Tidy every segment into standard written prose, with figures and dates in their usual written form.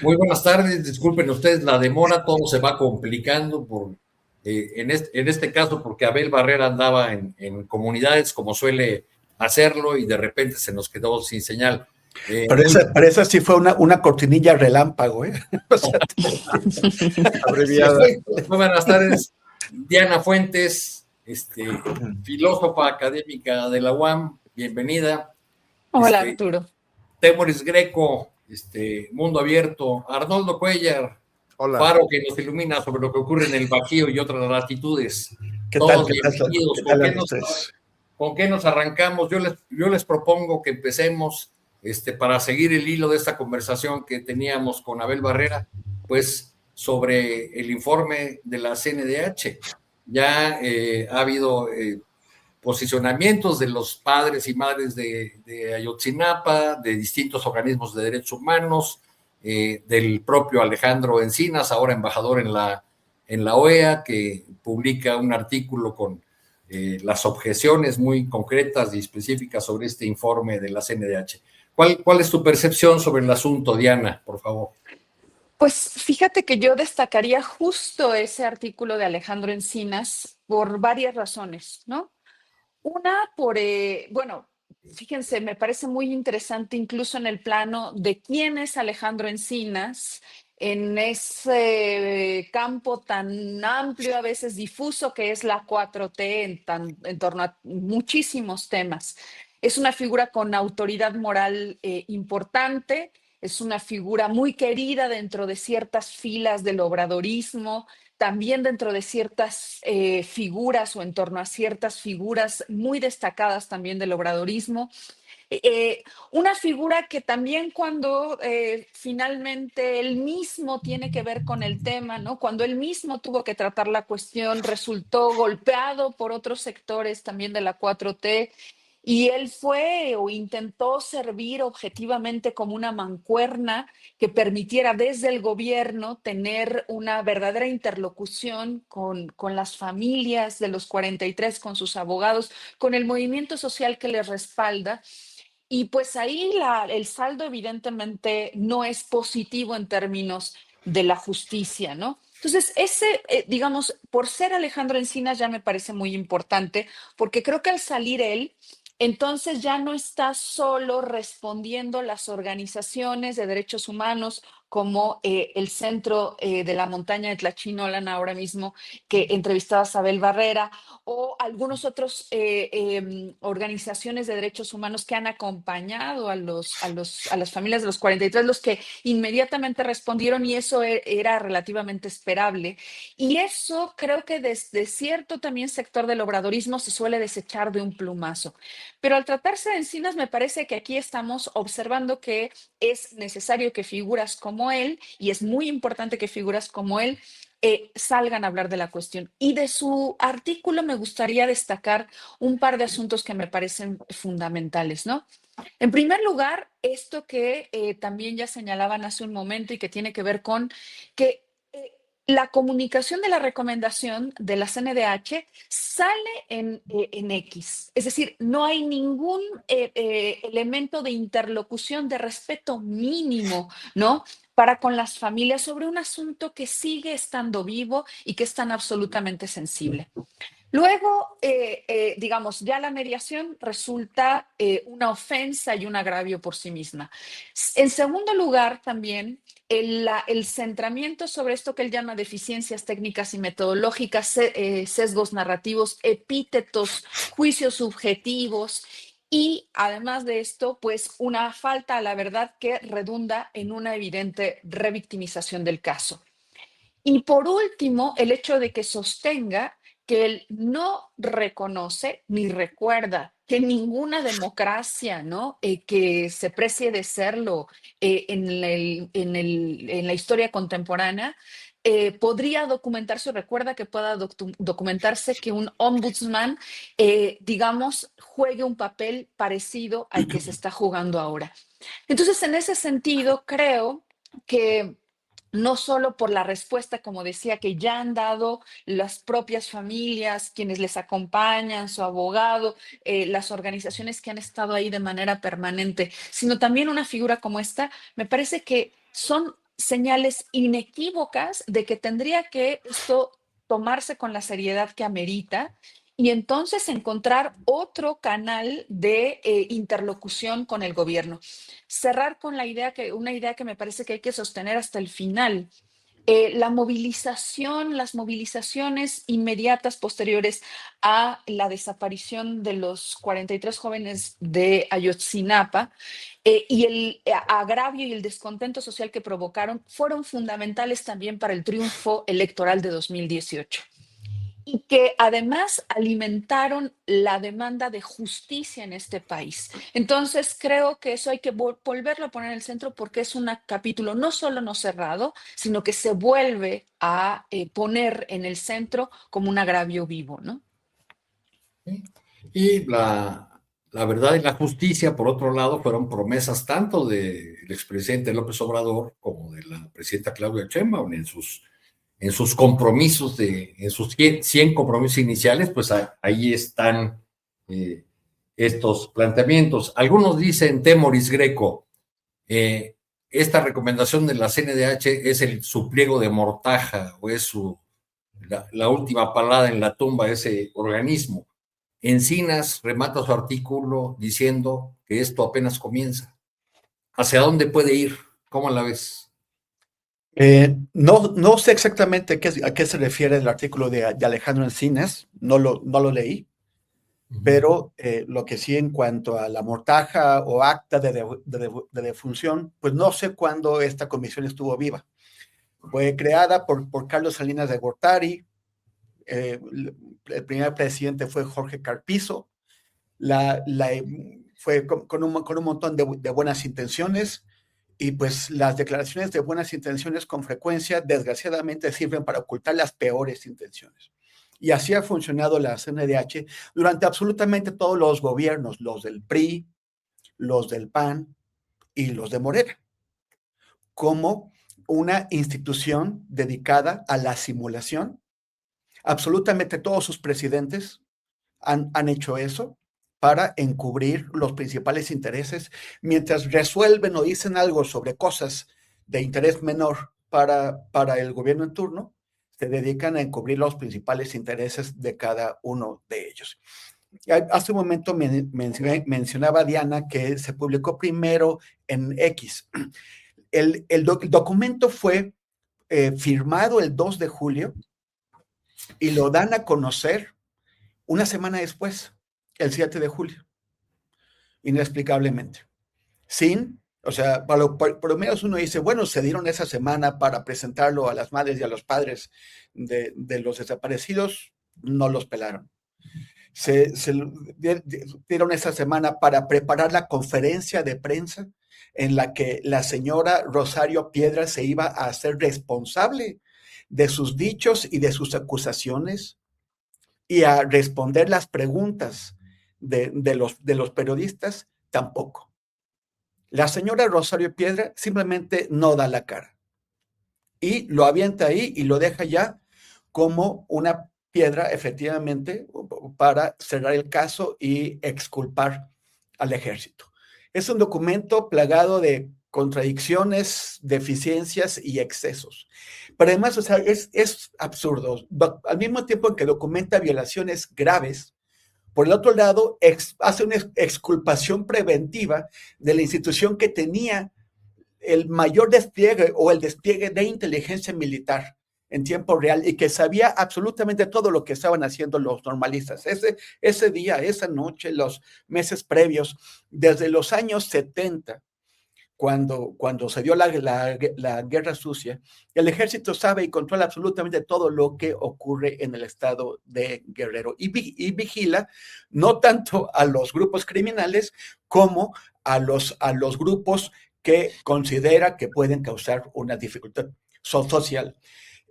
Muy buenas tardes, disculpen ustedes la demora, todo se va complicando en este caso porque Abel Barrera andaba en comunidades como suele hacerlo y de repente se nos quedó sin señal. Pero esa sí fue una cortinilla relámpago, ¿eh? O sea, abreviada. Muy buenas tardes, Diana Fuentes, filósofa académica de la UAM, bienvenida. Hola, Arturo. Temoris Greco, Mundo Abierto, Arnoldo Cuellar, Hola. faro que nos ilumina sobre lo que ocurre en el Bajío y otras latitudes. ¿Qué Todos tal? bienvenidos. ¿Con qué nos arrancamos? Yo les propongo que empecemos para seguir el hilo de esta conversación que teníamos con Abel Barrera, pues sobre el informe de la CNDH. Ya ha habido posicionamientos de los padres y madres de Ayotzinapa, de distintos organismos de derechos humanos, del propio Alejandro Encinas, ahora embajador en la OEA, que publica un artículo con las objeciones muy concretas y específicas sobre este informe de la CNDH. ¿Cuál es tu percepción sobre el asunto, Diana, por favor? Pues fíjate que yo destacaría justo ese artículo de Alejandro Encinas por varias razones, ¿no? Una, bueno, fíjense, me parece muy interesante incluso en el plano de quién es Alejandro Encinas en ese campo tan amplio, a veces difuso, que es la 4T en torno a muchísimos temas. Es una figura con autoridad moral importante, es una figura muy querida dentro de ciertas filas del obradorismo, también dentro de ciertas figuras o en torno a ciertas figuras muy destacadas también del obradorismo. Una figura que también cuando finalmente él mismo tiene que ver con el tema, ¿no? Cuando él mismo tuvo que tratar la cuestión, resultó golpeado por otros sectores también de la 4T. Y él fue o intentó servir objetivamente como una mancuerna que permitiera desde el gobierno tener una verdadera interlocución con las familias de los 43, con sus abogados, con el movimiento social que les respalda. Y pues ahí el saldo evidentemente no es positivo en términos de la justicia, ¿no? Entonces, digamos, por ser Alejandro Encinas ya me parece muy importante, porque creo que al salir él, entonces ya no está solo respondiendo las organizaciones de derechos humanos como el Centro de la Montaña de Tlachinolan ahora mismo, que entrevistaba a Abel Barrera, o algunos otros organizaciones de derechos humanos que han acompañado a las familias de los 43, los que inmediatamente respondieron, y eso era relativamente esperable. Y eso creo que desde cierto también sector del obradorismo se suele desechar de un plumazo. Pero al tratarse de Encinas, me parece que aquí estamos observando que es necesario que figuras como él, y es muy importante que figuras como él, salgan a hablar de la cuestión. Y de su artículo me gustaría destacar un par de asuntos que me parecen fundamentales, ¿no? En primer lugar, esto que también ya señalaban hace un momento y que tiene que ver con que la comunicación de la recomendación de la CNDH sale en X. Es decir, no hay ningún elemento de interlocución de respeto mínimo, ¿no? Para con las familias sobre un asunto que sigue estando vivo y que es tan absolutamente sensible. Luego, digamos, ya la mediación resulta una ofensa y un agravio por sí misma. En segundo lugar, también, el centramiento sobre esto que él llama deficiencias técnicas y metodológicas, sesgos narrativos, epítetos, juicios subjetivos. Y además de esto, pues una falta a la verdad que redunda en una evidente revictimización del caso. Y por último, el hecho de que sostenga que él no reconoce ni recuerda que ninguna democracia, ¿no? Que se precie de serlo en la historia contemporánea, podría documentarse o recuerda que pueda documentarse que un ombudsman, digamos, juegue un papel parecido al que se está jugando ahora. Entonces, en ese sentido, creo que no solo por la respuesta, como decía, que ya han dado las propias familias, quienes les acompañan, su abogado, las organizaciones que han estado ahí de manera permanente, sino también una figura como esta, me parece que son señales inequívocas de que tendría que esto tomarse con la seriedad que amerita y entonces encontrar otro canal de interlocución con el gobierno. Cerrar con una idea que me parece que hay que sostener hasta el final. Las movilizaciones inmediatas posteriores a la desaparición de los 43 jóvenes de Ayotzinapa y el agravio y el descontento social que provocaron fueron fundamentales también para el triunfo electoral de 2018 y que además alimentaron la demanda de justicia en este país. Entonces, creo que eso hay que volverlo a poner en el centro porque es un capítulo no solo no cerrado, sino que se vuelve a poner en el centro como un agravio vivo, ¿no? Y la verdad y la justicia, por otro lado, fueron promesas tanto del expresidente López Obrador como de la presidenta Claudia Sheinbaum en sus compromisos, en sus 100 compromisos iniciales, pues ahí están estos planteamientos. Algunos dicen, Temoris Greco, esta recomendación de la CNDH es su pliego de mortaja o es la última palada en la tumba de ese organismo. Encinas remata su artículo diciendo que esto apenas comienza. ¿Hacia dónde puede ir? ¿Cómo la ves? No sé exactamente a qué se refiere el artículo de Alejandro Encinas, no lo leí, pero lo que sí en cuanto a la mortaja o acta de defunción, pues no sé cuándo esta comisión estuvo viva. Fue creada por Carlos Salinas de Gortari, el primer presidente fue Jorge Carpizo, fue con un montón de buenas intenciones, y pues las declaraciones de buenas intenciones con frecuencia, desgraciadamente, sirven para ocultar las peores intenciones. Y así ha funcionado la CNDH durante absolutamente todos los gobiernos, los del PRI, los del PAN y los de Morena, como una institución dedicada a la simulación. Absolutamente todos sus presidentes han hecho eso para encubrir los principales intereses, mientras resuelven o dicen algo sobre cosas de interés menor para el gobierno en turno, se dedican a encubrir los principales intereses de cada uno de ellos. Hace un momento mencionaba Diana que se publicó primero en X. El documento fue firmado el 2 de julio y lo dan a conocer una semana después, el 7 de julio, inexplicablemente. O sea, por lo menos uno dice, bueno, se dieron esa semana para presentarlo a las madres y a los padres de los desaparecidos, no los pelaron. Se dieron esa semana para preparar la conferencia de prensa en la que la señora Rosario Piedra se iba a hacer responsable de sus dichos y de sus acusaciones y a responder las preguntas de los periodistas, tampoco. La señora Rosario Piedra simplemente no da la cara y lo avienta ahí y lo deja ya como una piedra, efectivamente, para cerrar el caso y exculpar al ejército. Es un documento plagado de contradicciones, deficiencias y excesos. Pero además, o sea, es absurdo. Al mismo tiempo en que documenta violaciones graves, por el otro lado, hace una exculpación preventiva de la institución que tenía el mayor despliegue o el despliegue de inteligencia militar en tiempo real y que sabía absolutamente todo lo que estaban haciendo los normalistas. Ese día, esa noche, los meses previos, desde los años 70, cuando se dio la guerra sucia, el ejército sabe y controla absolutamente todo lo que ocurre en el estado de Guerrero y vigila no tanto a los grupos criminales como a los grupos que considera que pueden causar una dificultad social.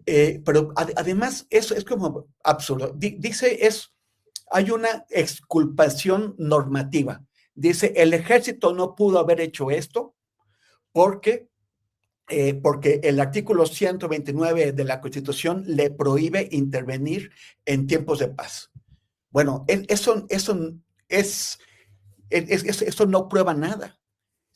Pero además eso es como absurdo. Dice, hay una exculpación normativa. Dice, el ejército no pudo haber hecho esto porque el artículo 129 de la Constitución le prohíbe intervenir en tiempos de paz. Bueno, eso no prueba nada.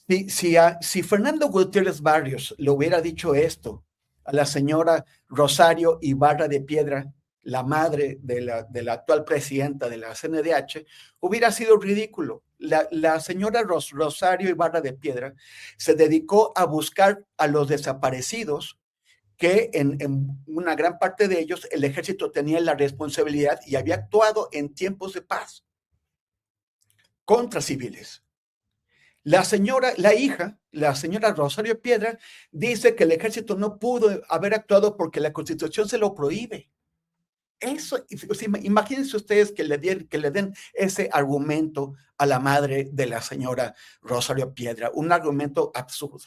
Si Fernando Gutiérrez Barrios le hubiera dicho esto a la señora Rosario Ibarra de Piedra, la madre de la actual presidenta de la CNDH, hubiera sido ridículo. La señora Rosario Ibarra de Piedra se dedicó a buscar a los desaparecidos, que en una gran parte de ellos el ejército tenía la responsabilidad y había actuado en tiempos de paz contra civiles. La señora Rosario Piedra, dice que el ejército no pudo haber actuado porque la Constitución se lo prohíbe. Eso, imagínense ustedes que le den ese argumento a la madre de la señora Rosario Piedra, un argumento absurdo.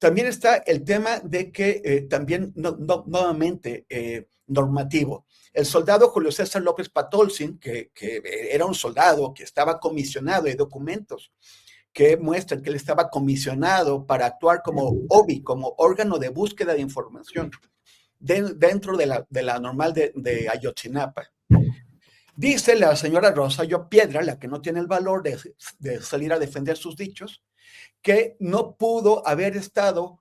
También está el tema de que también nuevamente normativo. El soldado Julio César López Patolzin, que era un soldado que estaba comisionado, hay documentos que muestran que él estaba comisionado para actuar como OBI, como órgano de búsqueda de información dentro de la normal de Ayotzinapa. Dice la señora Rosario Piedra, la que no tiene el valor de salir a defender sus dichos, que no pudo haber estado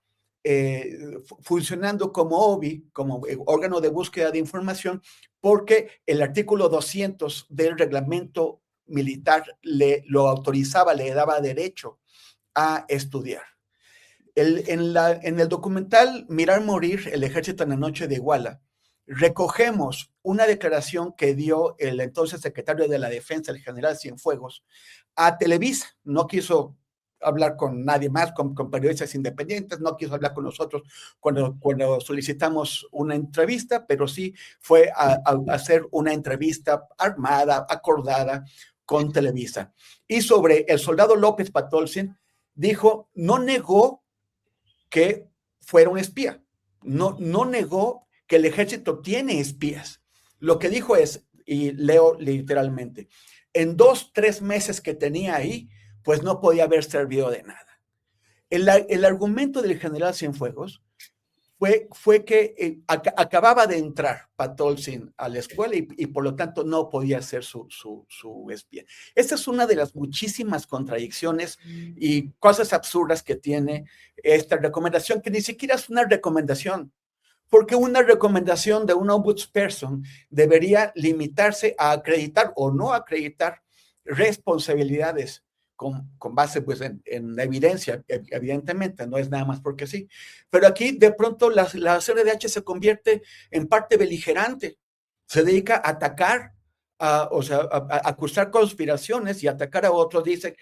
funcionando como OBI, como órgano de búsqueda de información, porque el artículo 200 del reglamento militar lo autorizaba, le daba derecho a estudiar. En el documental Mirar Morir, el ejército en la noche de Iguala, recogemos una declaración que dio el entonces secretario de la Defensa, el general Cienfuegos, a Televisa. No quiso hablar con nadie más, con periodistas independientes, no quiso hablar con nosotros cuando solicitamos una entrevista, pero sí fue a hacer una entrevista armada, acordada con Televisa. Y sobre el soldado López Patolzin, dijo, no negó que fuera un espía, no negó que el ejército tiene espías. Lo que dijo es, y leo literalmente, en 2-3 meses que tenía ahí, pues no podía haber servido de nada. El argumento del general Cienfuegos fue que acababa de entrar Patolzin a la escuela y por lo tanto no podía ser su espía. Esta es una de las muchísimas contradicciones y cosas absurdas que tiene esta recomendación, que ni siquiera es una recomendación, porque una recomendación de un ombudsperson debería limitarse a acreditar o no acreditar responsabilidades con base pues en la evidencia, evidentemente, no es nada más porque sí. Pero aquí de pronto la CNDH se convierte en parte beligerante, se dedica a atacar, a acusar conspiraciones y atacar a otros, dice,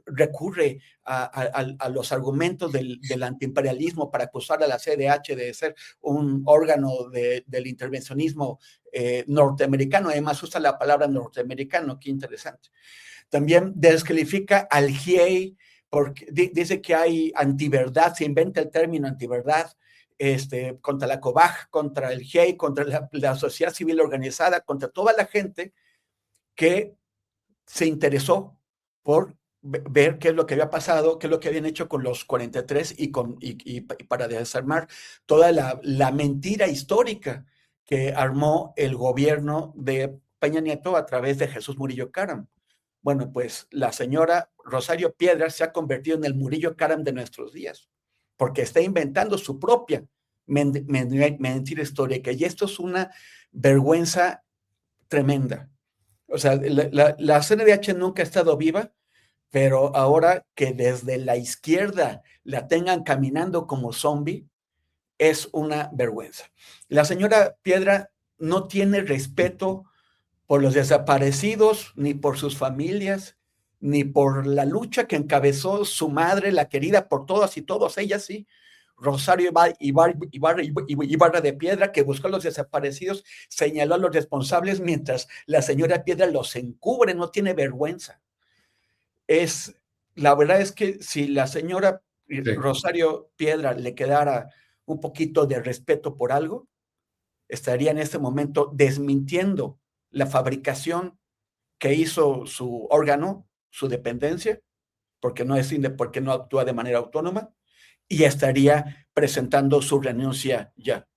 recurre a los argumentos del antiimperialismo para acusar a la CNDH de ser un órgano del intervencionismo norteamericano, además usa la palabra norteamericano, qué interesante. También descalifica al GIEI porque dice que hay antiverdad, se inventa el término antiverdad, contra la COBAG, contra el GIEI, contra la sociedad civil organizada, contra toda la gente que se interesó por ver qué es lo que había pasado, qué es lo que habían hecho con los 43 y para desarmar toda la mentira histórica que armó el gobierno de Peña Nieto a través de Jesús Murillo Caram. Bueno, pues la señora Rosario Piedra se ha convertido en el Murillo Caram de nuestros días, porque está inventando su propia mentira histórica, y esto es una vergüenza tremenda. O sea, la CNDH nunca ha estado viva, pero ahora que desde la izquierda la tengan caminando como zombie, es una vergüenza. La señora Piedra no tiene respeto por los desaparecidos, ni por sus familias, ni por la lucha que encabezó su madre, la querida por todas y todos, ella sí, Rosario Ibarra de Piedra, que buscó a los desaparecidos, señaló a los responsables, mientras la señora Piedra los encubre, no tiene vergüenza. La verdad es que si la señora Rosario Piedra le quedara un poquito de respeto por algo, estaría en este momento desmintiendo la fabricación que hizo su órgano, su dependencia, porque no actúa de manera autónoma, y estaría presentando su renuncia ya.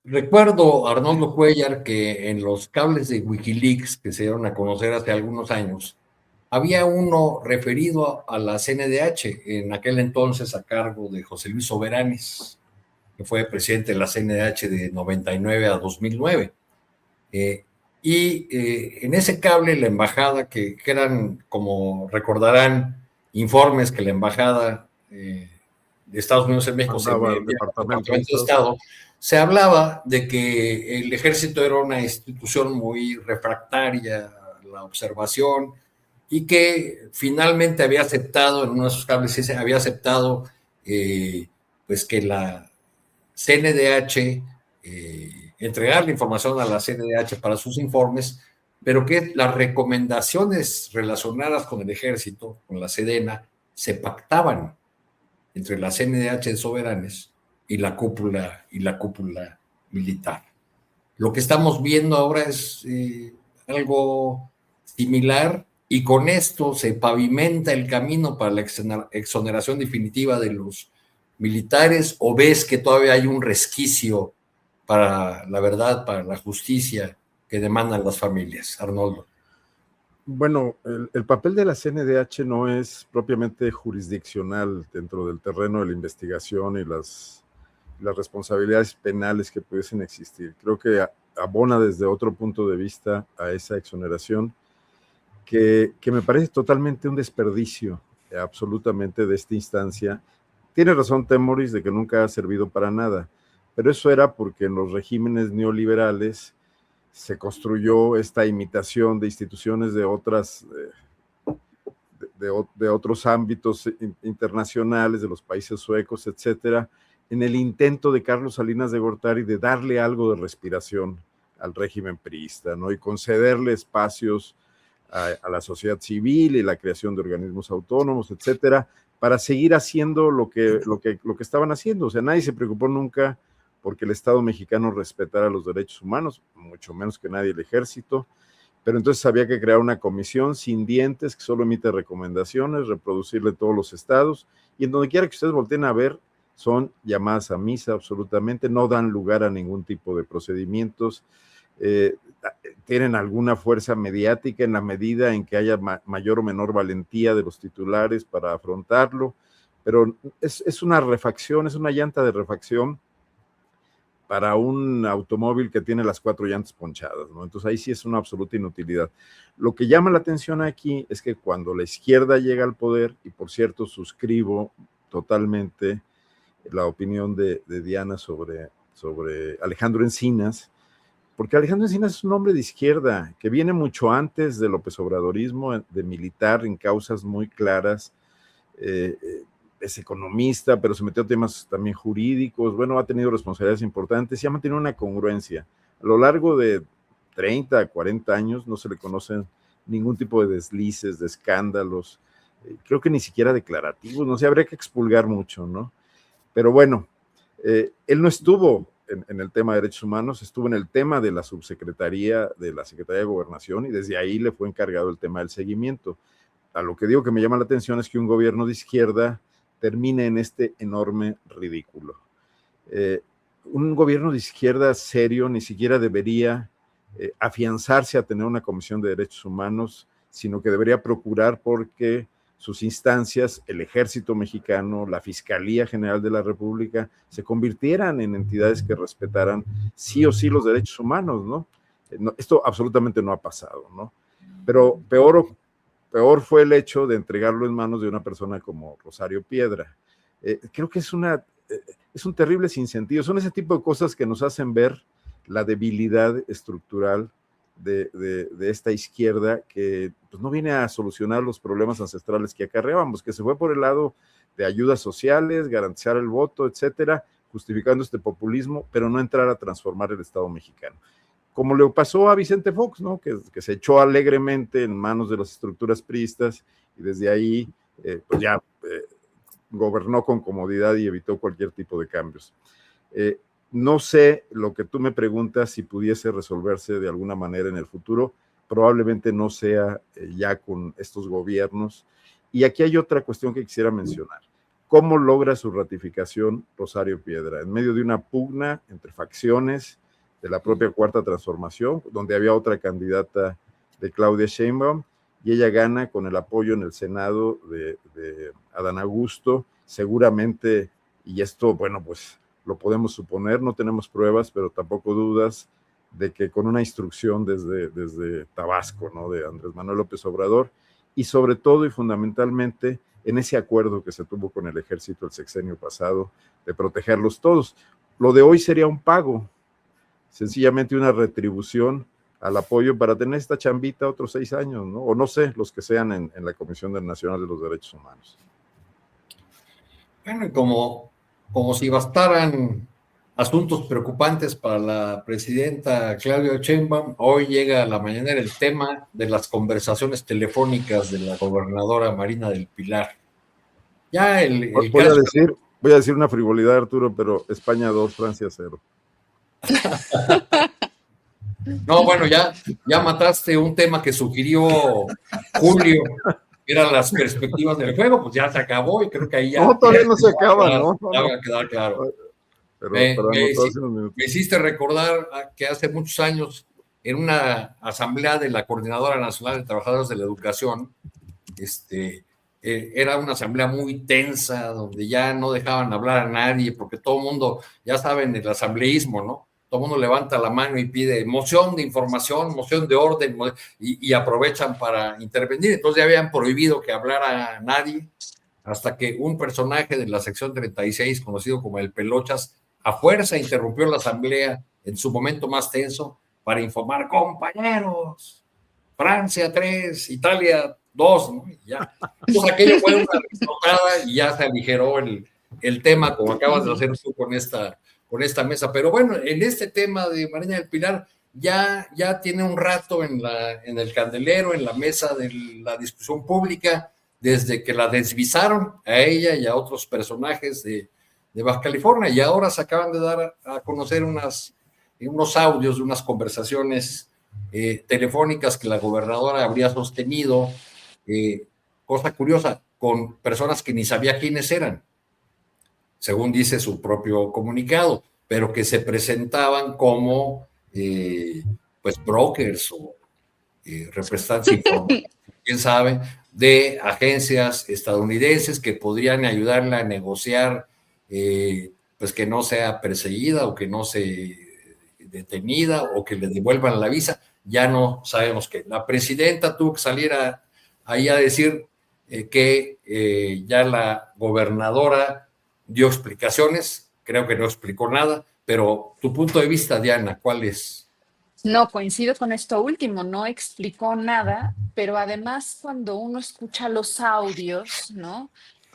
Recuerdo, Arnoldo Cuellar, que en los cables de Wikileaks que se dieron a conocer hace algunos años, había uno referido a la CNDH, en aquel entonces a cargo de José Luis Soberanes, que fue presidente de la CNDH de 99 a 2009. En ese cable la embajada, que eran, como recordarán, informes que la embajada de Estados Unidos en México se enviaba al Departamento de Estado, se hablaba de que el ejército era una institución muy refractaria a la observación y que finalmente había aceptado, en uno de esos cables había aceptado pues que la CNDH entregar la información a la CNDH para sus informes, pero que las recomendaciones relacionadas con el ejército, con la Sedena, se pactaban entre la CNDH de Soberanes y la cúpula militar. Lo que estamos viendo ahora es algo similar, y con esto se pavimenta el camino para la exoneración definitiva de los militares. ¿O ves que todavía hay un resquicio para la verdad, para la justicia que demandan las familias, Arnoldo? Bueno, el papel de la CNDH no es propiamente jurisdiccional dentro del terreno de la investigación y las responsabilidades penales que pudiesen existir. Creo que abona desde otro punto de vista a esa exoneración que me parece totalmente un desperdicio, absolutamente, de esta instancia. Tiene razón Temoris de que nunca ha servido para nada, pero eso era porque en los regímenes neoliberales se construyó esta imitación de instituciones de otras, de otros ámbitos internacionales, de los países suecos, etcétera, en el intento de Carlos Salinas de Gortari de darle algo de respiración al régimen priista, ¿no? Y concederle espacios a la sociedad civil y la creación de organismos autónomos, etcétera, para seguir haciendo lo que estaban haciendo. O sea, nadie se preocupó nunca porque el Estado mexicano respetara los derechos humanos, mucho menos que nadie el ejército, pero entonces había que crear una comisión sin dientes que solo emite recomendaciones, reproducirle todos los estados, y en donde quiera que ustedes volteen a ver, son llamadas a misa absolutamente, no dan lugar a ningún tipo de procedimientos, tienen alguna fuerza mediática en la medida en que haya mayor o menor valentía de los titulares para afrontarlo, pero es una refacción, es una llanta de refacción para un automóvil que tiene las 4 llantas ponchadas, ¿no? Entonces ahí sí es una absoluta inutilidad. Lo que llama la atención aquí es que cuando la izquierda llega al poder, y por cierto suscribo totalmente la opinión de Diana sobre Alejandro Encinas, porque Alejandro Encinas es un hombre de izquierda que viene mucho antes de López Obradorismo, de militar en causas muy claras, es economista, pero se metió a temas también jurídicos, bueno, ha tenido responsabilidades importantes y ha mantenido una congruencia. A lo largo de 30, 40 años no se le conocen ningún tipo de deslices, de escándalos, creo que ni siquiera declarativos, no sé, habría que expulgar mucho, ¿no? Pero bueno, él no estuvo en el tema de derechos humanos, estuvo en el tema de la subsecretaría de la Secretaría de Gobernación y desde ahí le fue encargado el tema del seguimiento. A lo que digo que me llama la atención es que un gobierno de izquierda termine en este enorme ridículo. Un gobierno de izquierda serio ni siquiera debería afianzarse a tener una comisión de derechos humanos, sino que debería procurar porque sus instancias, el Ejército Mexicano, la Fiscalía General de la República, se convirtieran en entidades que respetaran sí o sí los derechos humanos, ¿no? Esto absolutamente no ha pasado, ¿no? Pero peor fue el hecho de entregarlo en manos de una persona como Rosario Piedra. Creo que es un terrible sinsentido. Son ese tipo de cosas que nos hacen ver la debilidad estructural de esta izquierda que pues, no viene a solucionar los problemas ancestrales que acarreábamos, que se fue por el lado de ayudas sociales, garantizar el voto, etcétera, justificando este populismo, pero no entrar a transformar el Estado mexicano. Como le pasó a Vicente Fox, ¿no? Que se echó alegremente en manos de las estructuras priistas y desde ahí pues ya gobernó con comodidad y evitó cualquier tipo de cambios. No sé lo que tú me preguntas si pudiese resolverse de alguna manera en el futuro, probablemente no sea ya con estos gobiernos. Y aquí hay otra cuestión que quisiera mencionar. ¿Cómo logra su ratificación Rosario Piedra? En medio de una pugna entre facciones de la propia Cuarta Transformación, donde había otra candidata de Claudia Sheinbaum, y ella gana con el apoyo en el Senado de Adán Augusto, seguramente, y esto, bueno, pues lo podemos suponer, no tenemos pruebas, pero tampoco dudas de que con una instrucción desde Tabasco, ¿no?, de Andrés Manuel López Obrador, y sobre todo y fundamentalmente en ese acuerdo que se tuvo con el ejército el sexenio pasado de protegerlos todos. Lo de hoy sería un pago, sencillamente una retribución al apoyo para tener esta chambita otros 6 años, ¿no? O no sé, los que sean en la Comisión Nacional de los Derechos Humanos. Bueno, y como si bastaran asuntos preocupantes para la presidenta Claudia Sheinbaum, hoy llega a la mañanera el tema de las conversaciones telefónicas de la gobernadora Marina del Pilar. Ya voy a decir una frivolidad, Arturo, pero España 2, Francia 0. No, bueno, ya mataste un tema que sugirió Julio, que eran las perspectivas del juego, pues ya se acabó y creo que ahí ya... No, todavía no se acaba, ¿no? Ya va a quedar claro. Pero me hiciste recordar que hace muchos años, en una asamblea de la Coordinadora Nacional de Trabajadores de la Educación, era una asamblea muy tensa, donde ya no dejaban hablar a nadie, porque todo el mundo, ya saben, el asambleísmo, ¿no? Todo el mundo levanta la mano y pide moción de información, moción de orden, y aprovechan para intervenir. Entonces ya habían prohibido que hablara nadie, hasta que un personaje de la sección 36, conocido como el Pelochas, a fuerza interrumpió la asamblea en su momento más tenso para informar: compañeros, Francia 3, Italia 2, ¿no? Y ya. Entonces aquello fue una risnotada y ya se aligeró el tema, como acabas de hacer tú con esta mesa. Pero bueno, en este tema de Marina del Pilar ya tiene un rato en el candelero, en la mesa de la discusión pública, desde que la desvisaron a ella y a otros personajes de Baja California, y ahora se acaban de dar a conocer unos audios de unas conversaciones telefónicas que la gobernadora habría sostenido, cosa curiosa, con personas que ni sabía quiénes eran, según dice su propio comunicado, pero que se presentaban como pues brokers o representantes informativos, quién sabe, de agencias estadounidenses que podrían ayudarla a negociar, pues que no sea perseguida o que no sea detenida o que le devuelvan la visa. Ya no sabemos qué. La presidenta tuvo que salir ahí a decir que ya la gobernadora dio explicaciones, creo que no explicó nada, pero tu punto de vista, Diana, ¿cuál es? No, coincido con esto último, no explicó nada, pero además cuando uno escucha los audios, ¿no?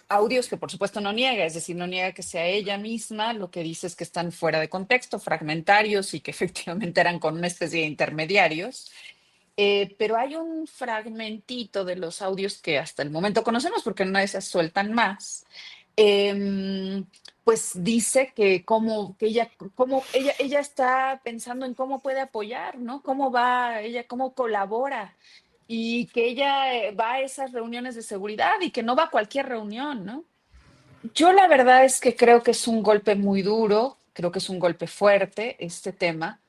Audios que por supuesto no niega, es decir, no niega que sea ella misma, lo que dice es que están fuera de contexto, fragmentarios y que efectivamente eran con una especie de intermediarios. Pero hay un fragmentito de los audios que hasta el momento conocemos porque no se sueltan más. Pues dice que ella está pensando en cómo puede apoyar, ¿no? Cómo va ella, cómo colabora, y que ella va a esas reuniones de seguridad y que no va a cualquier reunión, ¿no? Yo la verdad es que creo que es un golpe muy duro, creo que es un golpe fuerte este tema,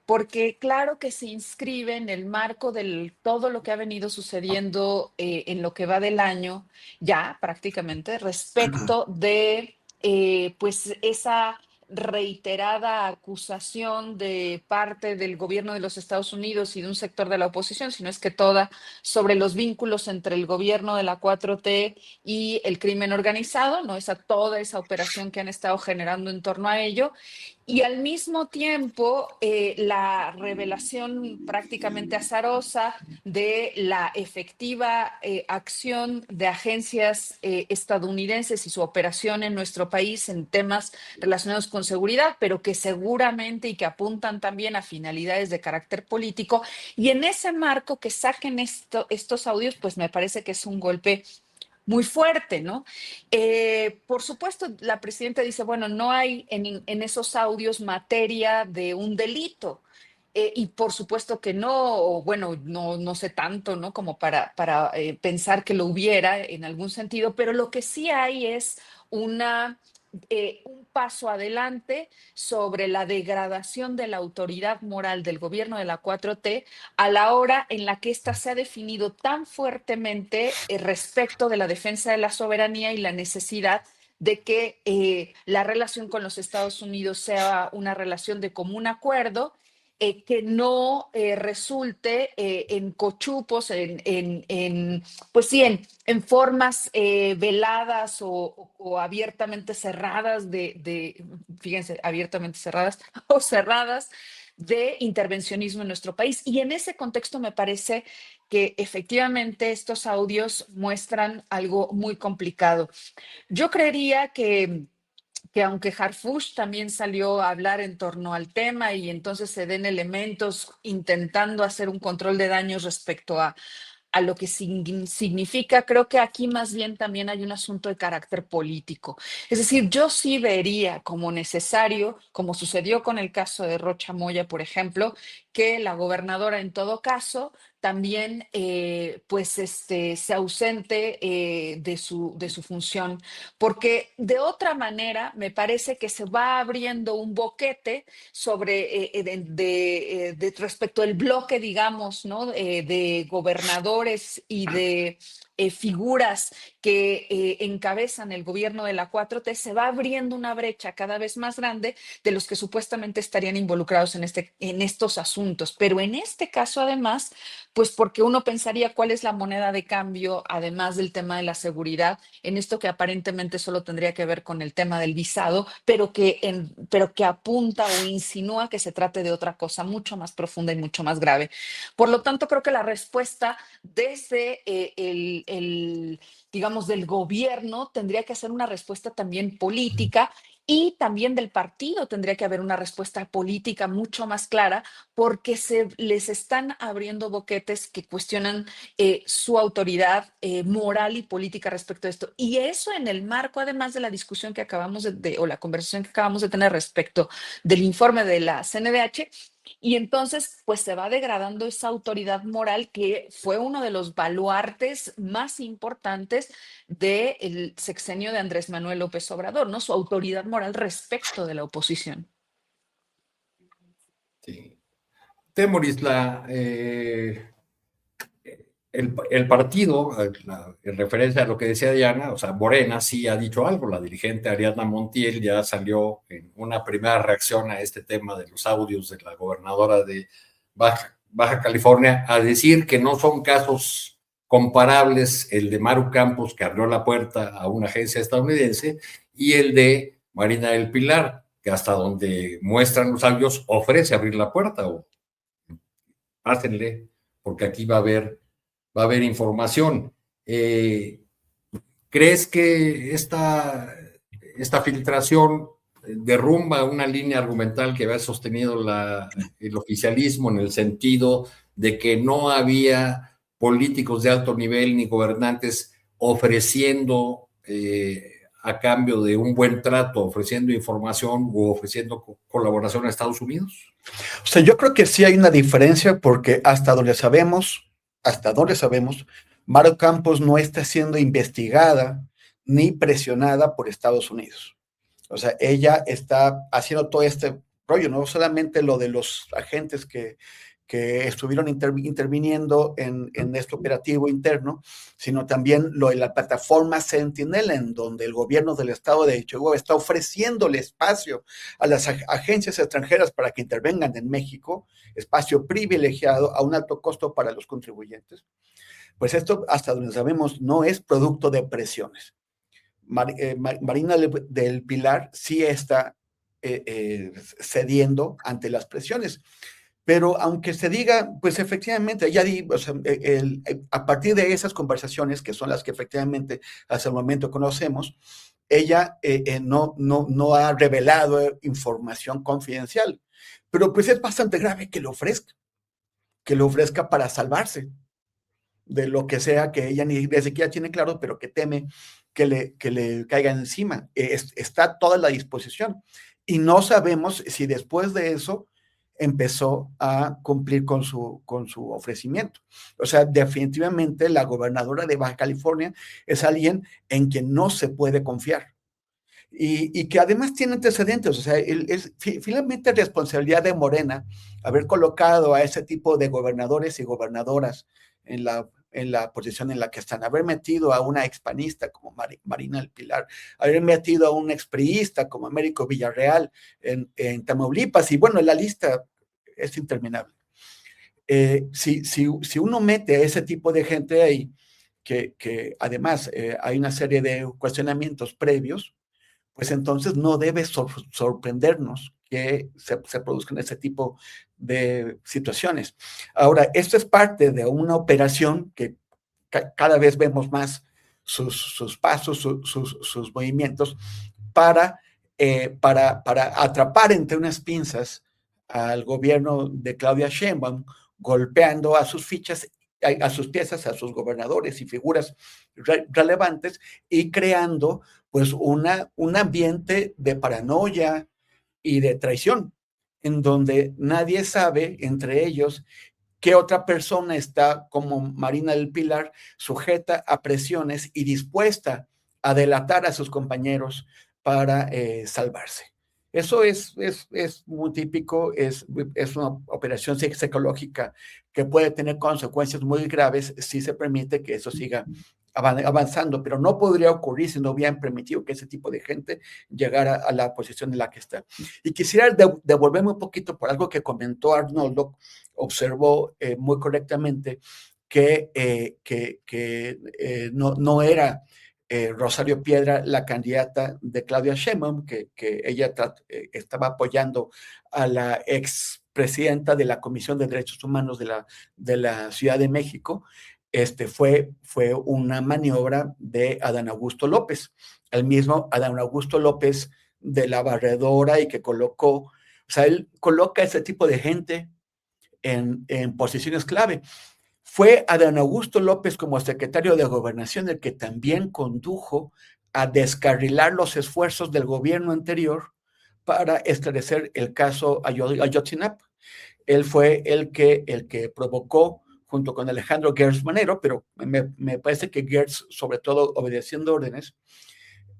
porque claro que se inscribe en el marco de todo lo que ha venido sucediendo en lo que va del año, ya prácticamente, respecto de pues esa reiterada acusación de parte del gobierno de los Estados Unidos y de un sector de la oposición, si no es que toda, sobre los vínculos entre el gobierno de la 4T y el crimen organizado, ¿no? Toda esa operación que han estado generando en torno a ello. Y al mismo tiempo, la revelación prácticamente azarosa de la efectiva acción de agencias estadounidenses y su operación en nuestro país en temas relacionados con seguridad, pero que seguramente y que apuntan también a finalidades de carácter político. Y en ese marco que saquen estos audios, pues me parece que es un golpe muy fuerte, ¿no? Por supuesto, la presidenta dice, bueno, no hay en esos audios materia de un delito. Y por supuesto que no, o bueno, no sé tanto, ¿no? Como para pensar que lo hubiera en algún sentido, pero lo que sí hay es una un paso adelante sobre la degradación de la autoridad moral del gobierno de la 4T a la hora en la que ésta se ha definido tan fuertemente respecto de la defensa de la soberanía y la necesidad de que la relación con los Estados Unidos sea una relación de común acuerdo, que no resulte en cochupos, pues sí, en formas veladas o abiertamente cerradas fíjense, abiertamente cerradas o cerradas de intervencionismo en nuestro país. Y en ese contexto me parece que efectivamente estos audios muestran algo muy complicado. Yo creería que aunque Harfush también salió a hablar en torno al tema y entonces se den elementos intentando hacer un control de daños respecto a lo que significa, creo que aquí más bien también hay un asunto de carácter político. Es decir, yo sí vería como necesario, como sucedió con el caso de Rocha Moya, por ejemplo, que la gobernadora en todo caso también se ausente de su función, porque de otra manera me parece que se va abriendo un boquete sobre respecto al bloque, digamos, ¿no? De gobernadores y de figuras que encabezan el gobierno de la 4T, se va abriendo una brecha cada vez más grande de los que supuestamente estarían involucrados en estos asuntos. Pero en este caso, además, pues porque uno pensaría cuál es la moneda de cambio, además del tema de la seguridad, en esto que aparentemente solo tendría que ver con el tema del visado, pero que apunta o insinúa que se trate de otra cosa mucho más profunda y mucho más grave. Por lo tanto, creo que la respuesta desde digamos, del gobierno tendría que ser una respuesta también política, y también del partido tendría que haber una respuesta política mucho más clara, porque se les están abriendo boquetes que cuestionan su autoridad moral y política respecto a esto. Y eso en el marco, además de la discusión que acabamos o la conversación que acabamos de tener respecto del informe de la CNDH. Y entonces, pues se va degradando esa autoridad moral que fue uno de los baluartes más importantes del sexenio de Andrés Manuel López Obrador, ¿no? Su autoridad moral respecto de la oposición. Sí. Temoris, el partido, en referencia a lo que decía Diana, o sea, Morena sí ha dicho algo. La dirigente Ariadna Montiel ya salió en una primera reacción a este tema de los audios de la gobernadora de Baja California a decir que no son casos comparables el de Maru Campos, que abrió la puerta a una agencia estadounidense, y el de Marina del Pilar, que hasta donde muestran los audios ofrece abrir la puerta, o pásenle, porque aquí va a haber información. ¿Crees que esta filtración derrumba una línea argumental que había sostenido el oficialismo, en el sentido de que no había políticos de alto nivel ni gobernantes ofreciendo a cambio de un buen trato, ofreciendo información o ofreciendo colaboración a Estados Unidos? O sea, yo creo que sí hay una diferencia, porque hasta donde sabemos, Maru Campos no está siendo investigada ni presionada por Estados Unidos. O sea, ella está haciendo todo este rollo, no solamente lo de los agentes que estuvieron interviniendo en este operativo interno, sino también lo de la plataforma Sentinel, en donde el gobierno del estado de Chihuahua está ofreciéndole espacio a las agencias extranjeras para que intervengan en México, espacio privilegiado a un alto costo para los contribuyentes. Pues esto, hasta donde sabemos, no es producto de presiones. Marina del Pilar sí está cediendo ante las presiones. Pero aunque se diga, pues efectivamente, ya o sea, a partir de esas conversaciones, que son las que efectivamente hasta el momento conocemos, ella no ha revelado información confidencial. Pero pues es bastante grave que lo ofrezca para salvarse de lo que sea que ella ni siquiera tiene claro, pero que teme que le caiga encima. Está toda la disposición. Y no sabemos si después de eso empezó a cumplir con su ofrecimiento. O sea, definitivamente la gobernadora de Baja California es alguien en quien no se puede confiar. y que además tiene antecedentes. O sea, finalmente responsabilidad de Morena haber colocado a ese tipo de gobernadores y gobernadoras en la posición en la que están, haber metido a una expanista como Marina del Pilar, haber metido a un expriista como Américo Villarreal en Tamaulipas, y bueno, la lista es interminable. Si uno mete a ese tipo de gente ahí, que además hay una serie de cuestionamientos previos, pues entonces no debe sorprendernos que se produzcan ese tipo de situaciones. Ahora, esto es parte de una operación que cada vez vemos más sus pasos, sus movimientos para atrapar entre unas pinzas al gobierno de Claudia Sheinbaum, golpeando a sus fichas, a sus piezas, a sus gobernadores y figuras relevantes, y creando pues un ambiente de paranoia y de traición, en donde nadie sabe, entre ellos, qué otra persona está, como Marina del Pilar, sujeta a presiones y dispuesta a delatar a sus compañeros para salvarse. Eso es muy típico, es una operación psicológica que puede tener consecuencias muy graves si se permite que eso siga avanzando, pero no podría ocurrir si no hubieran permitido que ese tipo de gente llegara a la posición en la que está. Y quisiera devolverme un poquito por algo que comentó Arnoldo. Observó muy correctamente que no era Rosario Piedra la candidata de Claudia Sheinbaum, que ella estaba apoyando a la expresidenta de la Comisión de Derechos Humanos de la Ciudad de México. Fue una maniobra de Adán Augusto López, el mismo Adán Augusto López de la barredora, y que colocó, o sea, él coloca ese tipo de gente en posiciones clave. Fue Adán Augusto López, como secretario de Gobernación, el que también condujo a descarrilar los esfuerzos del gobierno anterior para esclarecer el caso Ayotzinapa. Él fue el que provocó, junto con Alejandro Gertz Manero, pero me parece que Gertz, sobre todo obedeciendo órdenes,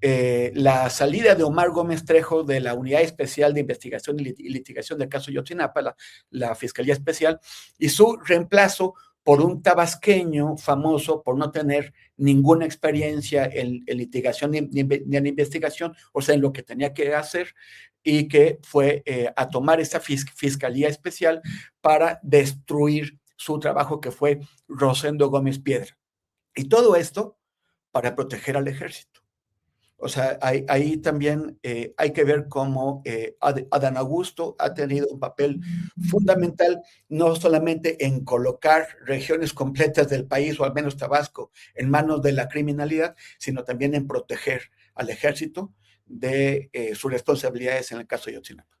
la salida de Omar Gómez Trejo de la Unidad Especial de Investigación y Litigación del caso Ayotzinapa, la Fiscalía Especial, y su reemplazo por un tabasqueño famoso por no tener ninguna experiencia en litigación ni en investigación, o sea, en lo que tenía que hacer, y que fue a tomar esa Fiscalía Especial para destruir su trabajo, que fue Rosendo Gómez Piedra. Y todo esto para proteger al ejército. O sea, ahí también hay que ver cómo Adán Augusto ha tenido un papel fundamental, no solamente en colocar regiones completas del país, o al menos Tabasco, en manos de la criminalidad, sino también en proteger al ejército de sus responsabilidades en el caso de Ayotzinapa.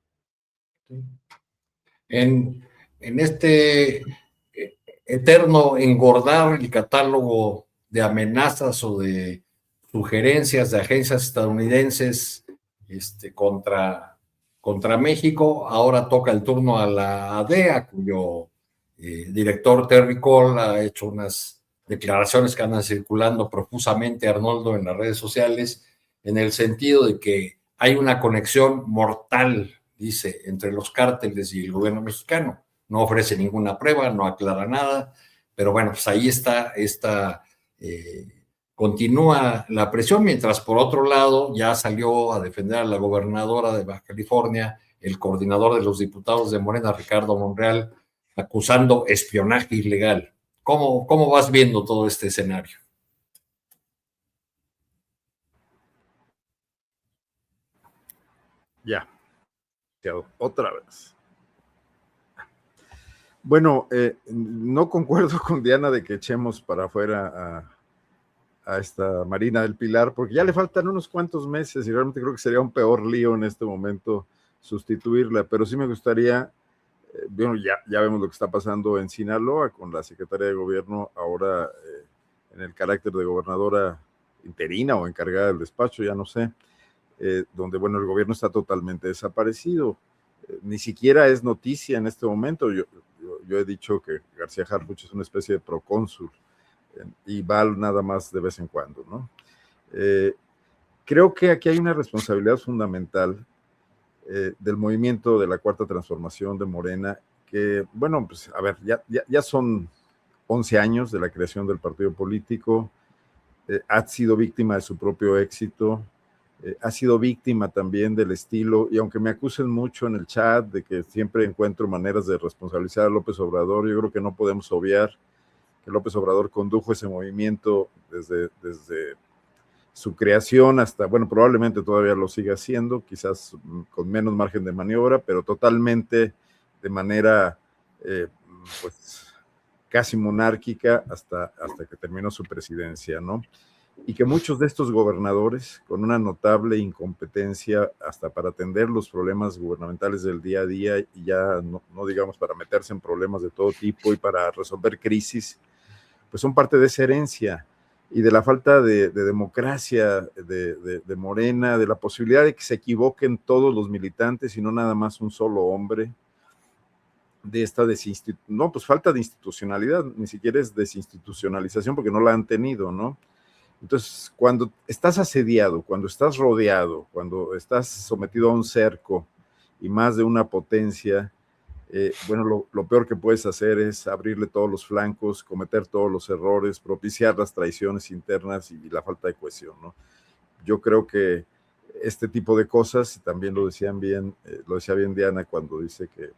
En este eterno engordar el catálogo de amenazas o de sugerencias de agencias estadounidenses contra México, ahora toca el turno a la DEA, cuyo director Terry Cole ha hecho unas declaraciones que andan circulando profusamente, Arnoldo, en las redes sociales, en el sentido de que hay una conexión mortal, dice, entre los cárteles y el gobierno mexicano. No ofrece ninguna prueba, no aclara nada, pero bueno, pues ahí está continúa la presión, mientras por otro lado ya salió a defender a la gobernadora de Baja California, el coordinador de los diputados de Morena, Ricardo Monreal, acusando espionaje ilegal. ¿Cómo vas viendo todo este escenario? Ya, otra vez. Bueno, no concuerdo con Diana de que echemos para afuera a esta Marina del Pilar, porque ya le faltan unos cuantos meses y realmente creo que sería un peor lío en este momento sustituirla, pero sí me gustaría, bueno, ya vemos lo que está pasando en Sinaloa con la secretaria de gobierno ahora en el carácter de gobernadora interina o encargada del despacho, ya no sé, donde, bueno, el gobierno está totalmente desaparecido. Ni siquiera es noticia en este momento. Yo he dicho que García Harfuch es una especie de procónsul y va nada más de vez en cuando, ¿no? creo que aquí hay una responsabilidad fundamental del movimiento de la Cuarta Transformación de Morena, que, bueno, pues a ver, ya son 11 años de la creación del partido político, ha sido víctima de su propio éxito, ha sido víctima también del estilo, y aunque me acusen mucho en el chat de que siempre encuentro maneras de responsabilizar a López Obrador, yo creo que no podemos obviar que López Obrador condujo ese movimiento desde su creación hasta, bueno, probablemente todavía lo siga haciendo, quizás con menos margen de maniobra, pero totalmente de manera, pues, casi monárquica hasta que terminó su presidencia, ¿no? Y que muchos de estos gobernadores, con una notable incompetencia hasta para atender los problemas gubernamentales del día a día, y ya no digamos para meterse en problemas de todo tipo y para resolver crisis, pues son parte de esa herencia y de la falta de democracia de Morena, de la posibilidad de que se equivoquen todos los militantes y no nada más un solo hombre, de esta pues falta de institucionalidad, ni siquiera es desinstitucionalización porque no la han tenido, ¿no? Entonces, cuando estás asediado, cuando estás rodeado, cuando estás sometido a un cerco y más de una potencia, bueno, lo peor que puedes hacer es abrirle todos los flancos, cometer todos los errores, propiciar las traiciones internas y la falta de cohesión, ¿no? Yo creo que este tipo de cosas, también lo decía bien Diana cuando dice que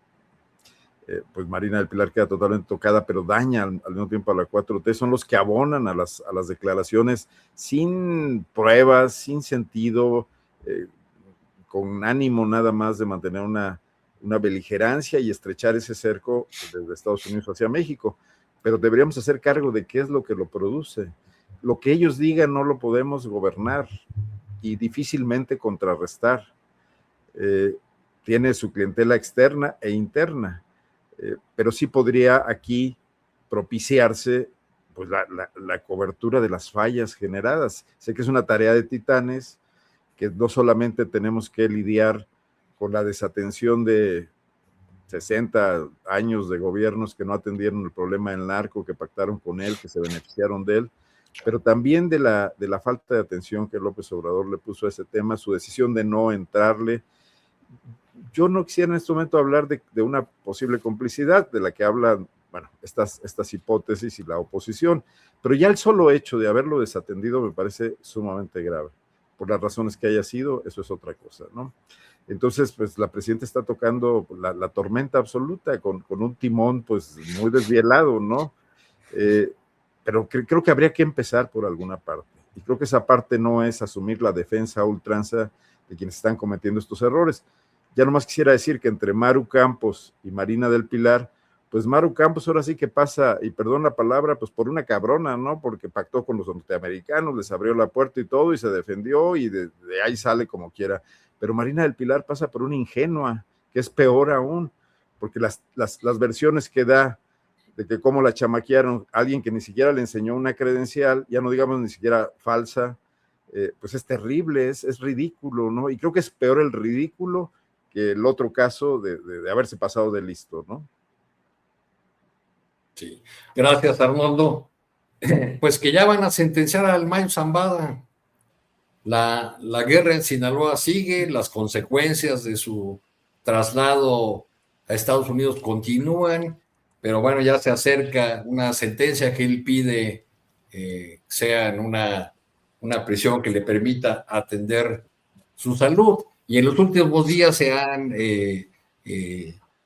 pues Marina del Pilar queda totalmente tocada, pero daña al mismo tiempo a la 4T, son los que abonan a las declaraciones sin pruebas, sin sentido, con ánimo nada más de mantener una beligerancia y estrechar ese cerco desde Estados Unidos hacia México. Pero deberíamos hacer cargo de qué es lo que lo produce. Lo que ellos digan no lo podemos gobernar y difícilmente contrarrestar. Tiene su clientela externa e interna. Pero sí podría aquí propiciarse pues la cobertura de las fallas generadas. Sé que es una tarea de titanes, que no solamente tenemos que lidiar con la desatención de 60 años de gobiernos que no atendieron el problema del narco, que pactaron con él, que se beneficiaron de él, pero también de la falta de atención que López Obrador le puso a ese tema, su decisión de no entrarle. Yo no quisiera en este momento hablar de una posible complicidad de la que hablan, bueno, estas hipótesis y la oposición, pero ya el solo hecho de haberlo desatendido me parece sumamente grave. Por las razones que haya sido, eso es otra cosa, ¿no? Entonces, pues la presidenta está tocando la tormenta absoluta con un timón, pues, muy desvielado, ¿no? Pero creo que habría que empezar por alguna parte. Y creo que esa parte no es asumir la defensa a ultranza de quienes están cometiendo estos errores. Ya nomás quisiera decir que entre Maru Campos y Marina del Pilar, pues Maru Campos ahora sí que pasa, y perdón la palabra, pues por una cabrona, ¿no? Porque pactó con los norteamericanos, les abrió la puerta y todo, y se defendió, y de ahí sale como quiera. Pero Marina del Pilar pasa por una ingenua, que es peor aún, porque las versiones que da de que cómo la chamaquearon, alguien que ni siquiera le enseñó una credencial, ya no digamos ni siquiera falsa, pues es terrible, es ridículo, ¿no? Y creo que es peor el ridículo que el otro caso de haberse pasado de listo, ¿no? Sí, gracias Arnoldo. Pues que ya van a sentenciar al Mayo Zambada. La guerra en Sinaloa sigue, las consecuencias de su traslado a Estados Unidos continúan, pero bueno, ya se acerca una sentencia que él pide sea en una prisión que le permita atender su salud. Y en los últimos días se han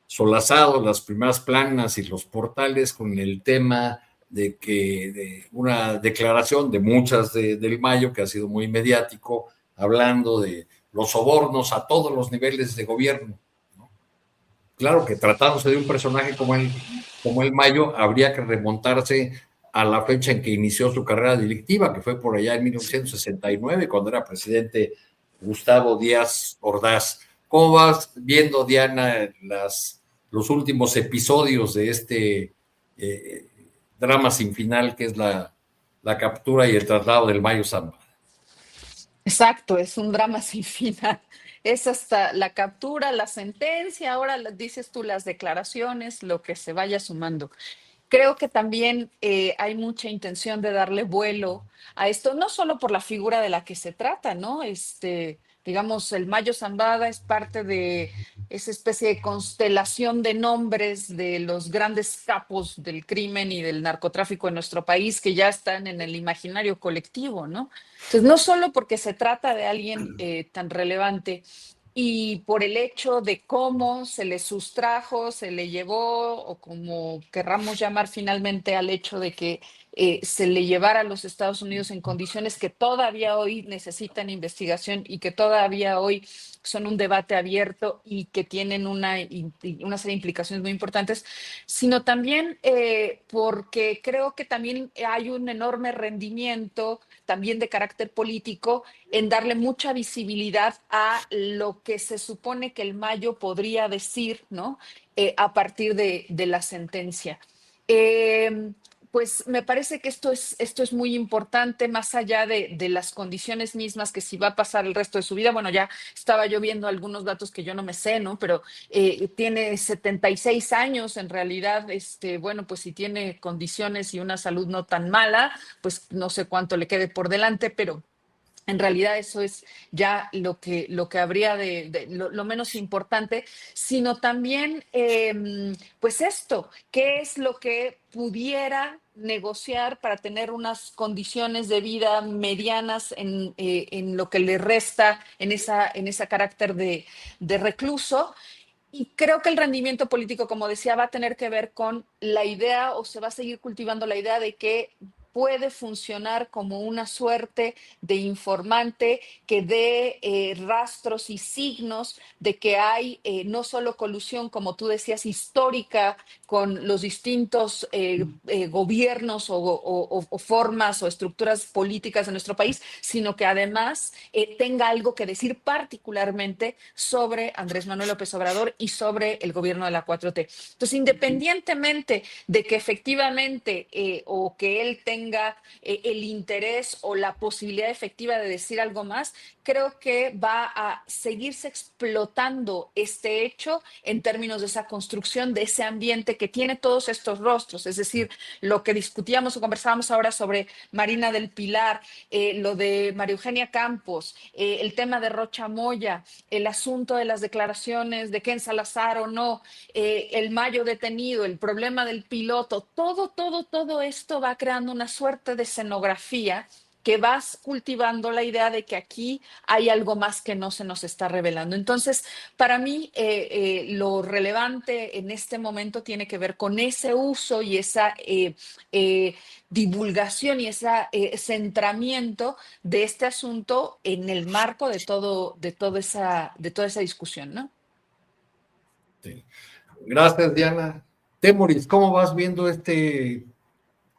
solazado las primeras planas y los portales con el tema de una declaración de muchas del Mayo, que ha sido muy mediático, hablando de los sobornos a todos los niveles de gobierno, ¿no? Claro que tratándose de un personaje como el Mayo, habría que remontarse a la fecha en que inició su carrera delictiva, que fue por allá en 1969, cuando era presidente Gustavo Díaz Ordaz. ¿Cómo vas viendo, Diana, los últimos episodios de este drama sin final, que es la captura y el traslado del Mayo Zambada? Exacto, es un drama sin final. Es hasta la captura, la sentencia, ahora dices tú las declaraciones, lo que se vaya sumando. Creo que también hay mucha intención de darle vuelo a esto, no solo por la figura de la que se trata, ¿no? Digamos, el Mayo Zambada es parte de esa especie de constelación de nombres de los grandes capos del crimen y del narcotráfico en nuestro país que ya están en el imaginario colectivo, ¿no? Entonces, no solo porque se trata de alguien tan relevante, y por el hecho de cómo se le sustrajo, se le llevó, o como querramos llamar finalmente al hecho de que se le llevara a los Estados Unidos en condiciones que todavía hoy necesitan investigación y que todavía hoy son un debate abierto y que tienen una serie de implicaciones muy importantes, sino también porque creo que también hay un enorme rendimiento también de carácter político en darle mucha visibilidad a lo que se supone que el Mayo podría decir, ¿no? A partir de la sentencia. Pues me parece que esto es muy importante, más allá de las condiciones mismas, que si va a pasar el resto de su vida. Bueno, ya estaba yo viendo algunos datos que yo no me sé, ¿no? Pero tiene 76 años en realidad. Bueno, pues si tiene condiciones y una salud no tan mala, pues no sé cuánto le quede por delante, pero en realidad eso es ya lo que habría lo menos importante, sino también, pues esto, ¿qué es lo que pudiera negociar para tener unas condiciones de vida medianas en lo que le resta en esa carácter de recluso? Y creo que el rendimiento político, como decía, va a tener que ver con la idea, o se va a seguir cultivando la idea de que puede funcionar como una suerte de informante que dé rastros y signos de que hay no solo colusión, como tú decías, histórica con los distintos gobiernos o formas o estructuras políticas de nuestro país, sino que además tenga algo que decir particularmente sobre Andrés Manuel López Obrador y sobre el gobierno de la 4T. Entonces, independientemente de que efectivamente o que él tenga el interés o la posibilidad efectiva de decir algo más, creo que va a seguirse explotando este hecho en términos de esa construcción, de ese ambiente que tiene todos estos rostros. Es decir, lo que discutíamos o conversábamos ahora sobre Marina del Pilar, lo de María Eugenia Campos, el tema de Rocha Moya, el asunto de las declaraciones de Ken Salazar o no, el Mayo detenido, el problema del piloto, todo esto va creando una suerte de escenografía que vas cultivando la idea de que aquí hay algo más que no se nos está revelando. Entonces, para mí, lo relevante en este momento tiene que ver con ese uso y esa divulgación y ese centramiento de este asunto en el marco de toda esa discusión, ¿no? Sí. Gracias, Diana. Temoris, ¿cómo vas viendo este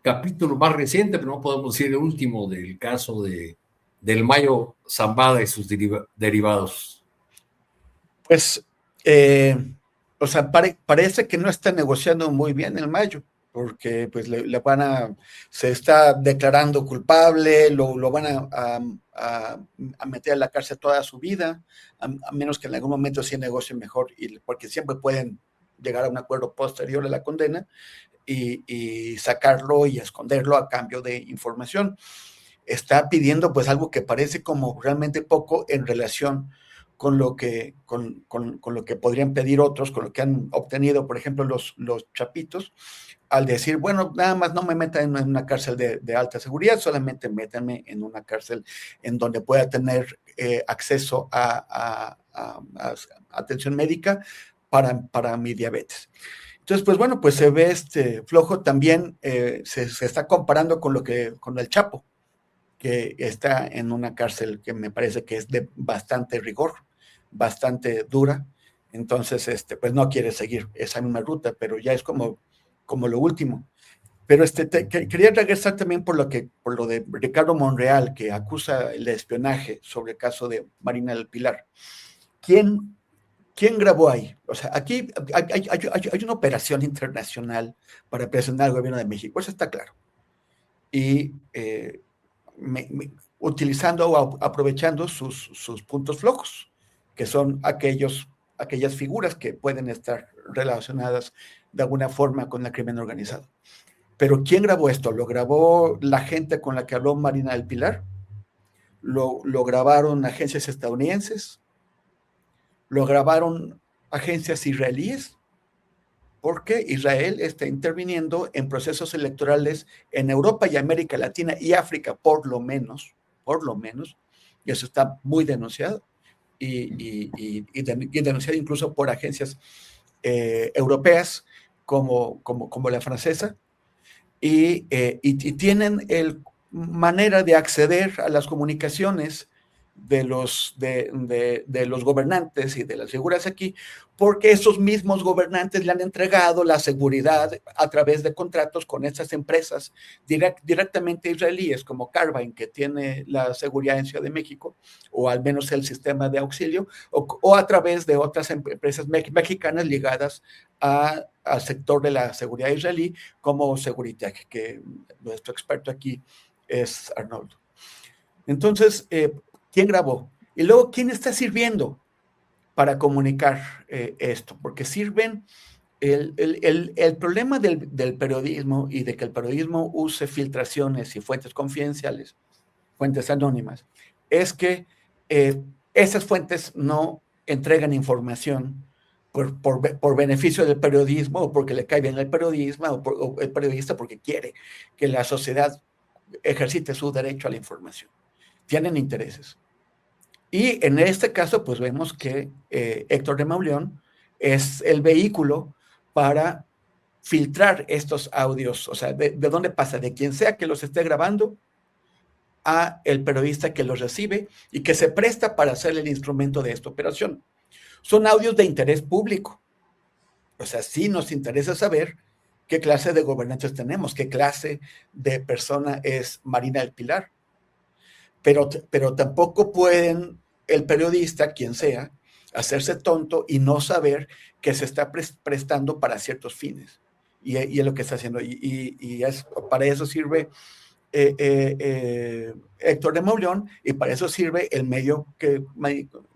capítulo más reciente, pero no podemos decir el último, del caso del Mayo Zambada y sus derivados? Pues, o sea, parece que no está negociando muy bien el Mayo, porque pues le se está declarando culpable, lo van a meter a la cárcel toda su vida, a menos que en algún momento sí negocie mejor, porque siempre pueden llegar a un acuerdo posterior a la condena y sacarlo y esconderlo a cambio de información. Está pidiendo pues algo que parece como realmente poco en relación con lo que podrían pedir otros, con lo que han obtenido, por ejemplo, los chapitos, al decir, bueno, nada más no me metan en una cárcel de alta seguridad, solamente métanme en una cárcel en donde pueda tener acceso a atención médica para mi diabetes. Entonces, pues bueno, pues se ve flojo. También se está comparando con el Chapo, que está en una cárcel que me parece que es de bastante rigor, bastante dura. Entonces, pues no quiere seguir esa misma ruta, pero ya es como lo último. Pero quería regresar también por lo de Ricardo Monreal, que acusa el espionaje sobre el caso de Marina del Pilar. ¿Quién grabó ahí? O sea, aquí hay una operación internacional para presionar al gobierno de México, eso está claro. Y utilizando o aprovechando sus puntos flojos, que son aquellos aquellas figuras que pueden estar relacionadas de alguna forma con el crimen organizado. Pero ¿quién grabó esto? ¿Lo grabó la gente con la que habló Marina del Pilar? ¿Lo grabaron agencias estadounidenses? ¿Lo grabaron agencias israelíes? Porque Israel está interviniendo en procesos electorales en Europa y América Latina y África, por lo menos, y eso está muy denunciado, y denunciado incluso por agencias europeas como la francesa, y tienen manera de acceder a las comunicaciones de los gobernantes y de las figuras aquí, porque esos mismos gobernantes le han entregado la seguridad a través de contratos con estas empresas directamente israelíes, como Carvine, que tiene la seguridad en Ciudad de México, o al menos el sistema de auxilio, o a través de otras empresas mexicanas ligadas al sector de la seguridad israelí, como Seguritech, que nuestro experto aquí es Arnoldo. Entonces, ¿quién grabó? Y luego, ¿quién está sirviendo para comunicar esto? Porque sirven. El problema del periodismo y de que el periodismo use filtraciones y fuentes confidenciales, fuentes anónimas, es que esas fuentes no entregan información por beneficio del periodismo, o porque le cae bien el periodismo, o el periodista porque quiere que la sociedad ejercite su derecho a la información. Tienen intereses. Y en este caso, pues vemos que Héctor de Mauleón es el vehículo para filtrar estos audios, o sea, de dónde pasa, de quien sea que los esté grabando, a el periodista que los recibe y que se presta para ser el instrumento de esta operación. Son audios de interés público. O sea, sí nos interesa saber qué clase de gobernantes tenemos, qué clase de persona es Marina del Pilar. Pero tampoco pueden el periodista, quien sea, hacerse tonto y no saber que se está prestando para ciertos fines. Y es lo que está haciendo. Para eso sirve Héctor de Mauleón, y para eso sirve el medio que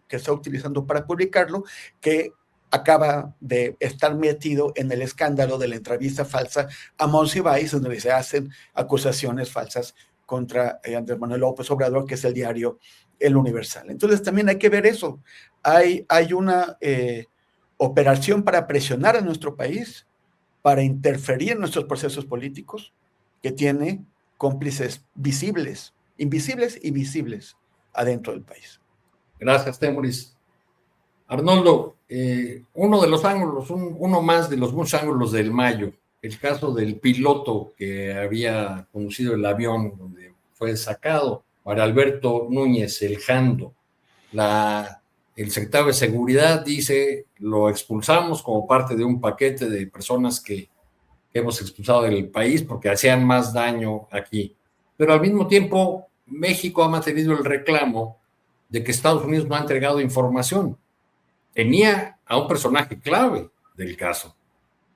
está utilizando para publicarlo, que acaba de estar metido en el escándalo de la entrevista falsa a Monsiváis, donde se hacen acusaciones falsas contra Andrés Manuel López Obrador, que es el diario El Universal. Entonces también hay que ver eso. Hay una operación para presionar a nuestro país, para interferir en nuestros procesos políticos, que tiene cómplices visibles, invisibles y visibles adentro del país. Gracias, Temoris. Arnoldo, uno de los ángulos, uno más de los muchos ángulos del Mayo, el caso del piloto que había conducido el avión donde fue sacado, Mario Alberto Núñez, el Jando. El secretario de Seguridad dice, lo expulsamos como parte de un paquete de personas que hemos expulsado del país porque hacían más daño aquí. Pero al mismo tiempo, México ha mantenido el reclamo de que Estados Unidos no ha entregado información. Tenía a un personaje clave del caso.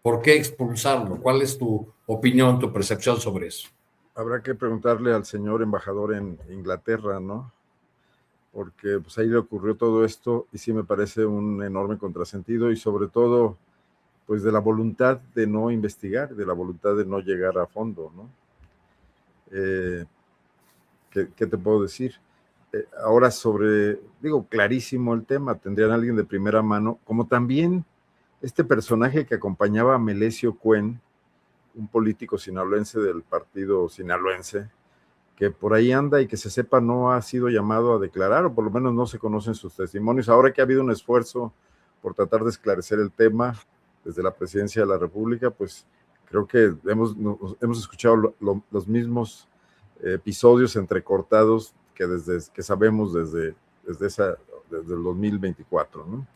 ¿Por qué expulsarlo? ¿Cuál es tu opinión, tu percepción sobre eso? Habrá que preguntarle al señor embajador en Inglaterra, ¿no? Porque pues ahí le ocurrió todo esto y sí me parece un enorme contrasentido, y sobre todo pues de la voluntad de no investigar, de la voluntad de no llegar a fondo, ¿no? ¿Qué te puedo decir? Ahora clarísimo el tema, tendrían a alguien de primera mano, como también este personaje que acompañaba a Melesio Cuen, un político sinaloense del partido sinaloense, que por ahí anda y que se sepa no ha sido llamado a declarar, o por lo menos no se conocen sus testimonios. Ahora que ha habido un esfuerzo por tratar de esclarecer el tema desde la Presidencia de la República, pues creo que hemos escuchado los mismos episodios entrecortados que sabemos desde el 2024, ¿no?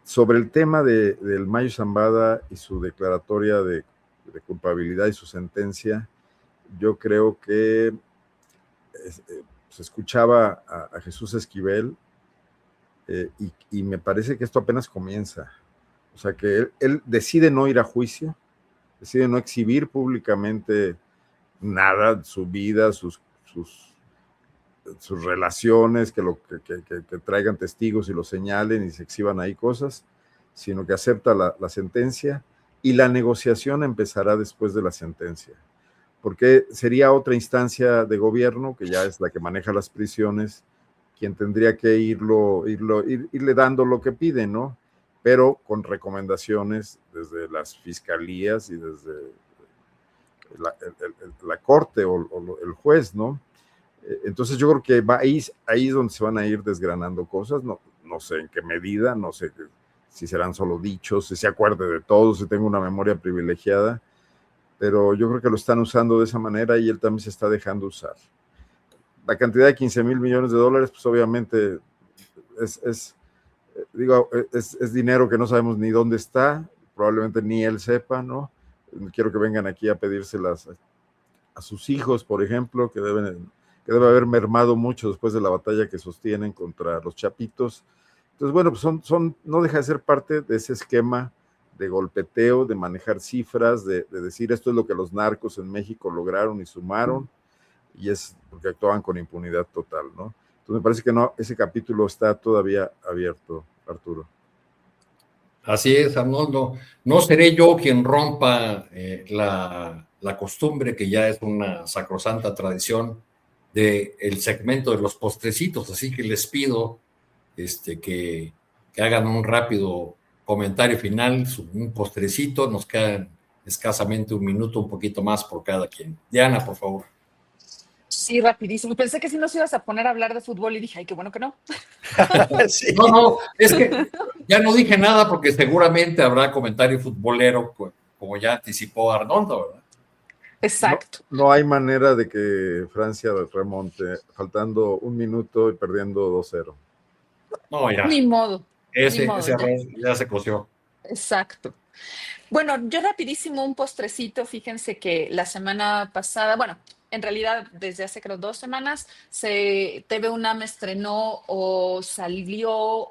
Sobre el tema del Mayo Zambada y su declaratoria de culpabilidad y su sentencia, yo creo que se escuchaba a Jesús Esquivel y me parece que esto apenas comienza. O sea, que él decide no ir a juicio, decide no exhibir públicamente nada, su vida, sus sus relaciones, que traigan testigos y lo señalen y se exhiban ahí cosas, sino que acepta la sentencia, y la negociación empezará después de la sentencia, porque sería otra instancia de gobierno, que ya es la que maneja las prisiones, quien tendría que irle dando lo que pide, ¿no? Pero con recomendaciones desde las fiscalías y desde la corte o el juez, ¿no? Entonces yo creo que ahí es donde se van a ir desgranando cosas, no sé en qué medida, no sé si serán solo dichos, si se acuerde de todo, si tengo una memoria privilegiada, pero yo creo que lo están usando de esa manera y él también se está dejando usar. La cantidad de 15 mil millones de dólares, pues obviamente es dinero que no sabemos ni dónde está, probablemente ni él sepa, ¿no? Quiero que vengan aquí a pedírselas a sus hijos, por ejemplo, que debe haber mermado mucho después de la batalla que sostienen contra los chapitos. Entonces, bueno, pues no deja de ser parte de ese esquema de golpeteo, de manejar cifras, de decir esto es lo que los narcos en México lograron y sumaron, y es porque actuaban con impunidad total, ¿no? Entonces me parece que no, ese capítulo está todavía abierto, Arturo. Así es, Arnoldo. No seré yo quien rompa la costumbre, que ya es una sacrosanta tradición, del segmento de los postrecitos, así que les pido que hagan un rápido comentario final, un postrecito, nos quedan escasamente un minuto, un poquito más por cada quien. Diana, por favor. Sí, rapidísimo. Pensé que si nos ibas a poner a hablar de fútbol y dije, ay, qué bueno que no. Sí. No, es que ya no dije nada porque seguramente habrá comentario futbolero, como ya anticipó Arnoldo, ¿verdad? Exacto. No hay manera de que Francia remonte, faltando un minuto y perdiendo 2-0. No, ya. Ni modo. Ese error ya se coció. Exacto. Bueno, yo rapidísimo un postrecito. Fíjense que la semana pasada, bueno, en realidad desde hace creo 2 semanas, TV UNAM estrenó o salió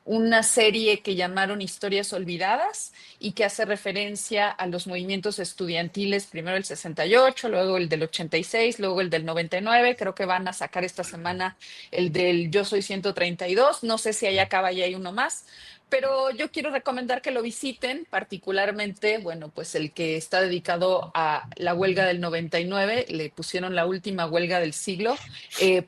una serie que llamaron Historias Olvidadas y que hace referencia a los movimientos estudiantiles, primero el 68, luego el del 86, luego el del 99. Creo que van a sacar esta semana el del Yo Soy 132. No sé si ahí acaba y hay uno más. Pero yo quiero recomendar que lo visiten, particularmente, bueno, pues el que está dedicado a la huelga del 99, le pusieron la última huelga del siglo,